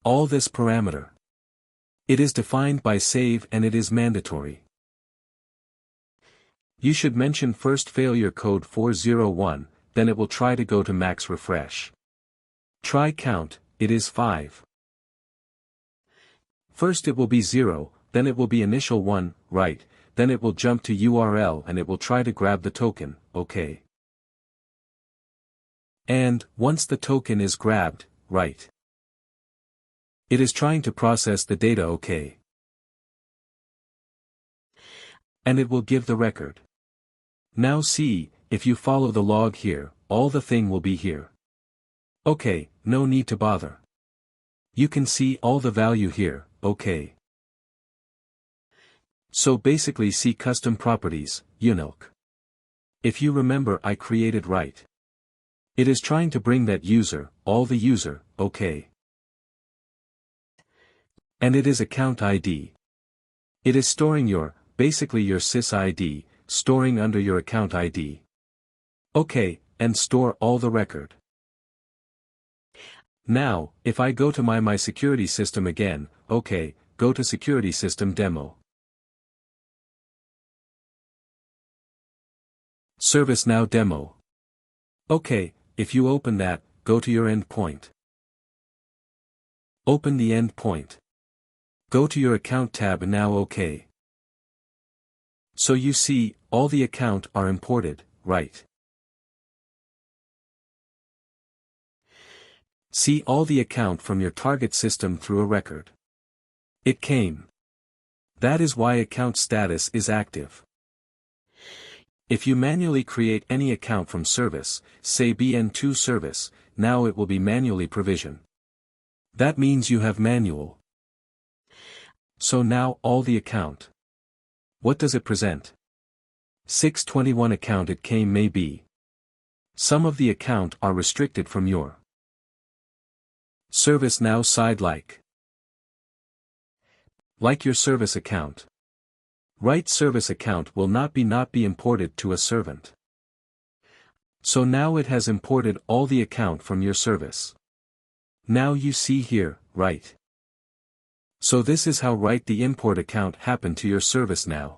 All this parameter. It is defined by save and it is mandatory. You should mention first failure code 401, then it will try to go to max refresh. Try count, it is 5. First it will be 0, then it will be initial 1, right, then it will jump to URL and it will try to grab the token, OK. And, once the token is grabbed, right. It is trying to process the data, OK. And it will give the record. Now see, if you follow the log here, all the thing will be here. OK, no need to bother. You can see all the value here, OK. So basically see custom properties, UNILC. If you remember I created right. It is trying to bring that user, all the user, OK. And it is account ID. It is storing basically your sysID, storing under your account ID. OK, and store all the record. Now, if I go to my security system again, OK, go to security system demo. ServiceNow demo. OK, if you open that, go to your endpoint. Open the endpoint. Go to your account tab and now OK. So you see, all the account are imported, right? See all the account from your target system through a record. It came. That is why account status is active. If you manually create any account from service, say BN2 service, now it will be manually provisioned. That means you have manual. So now all the account. What does it present? 621 account it came may be. Some of the account are restricted from your ServiceNow side like your service account. Right service account will not be imported to a servant. So now it has imported all the account from your service. Now you see here, right. So this is how right the import account happened to your ServiceNow.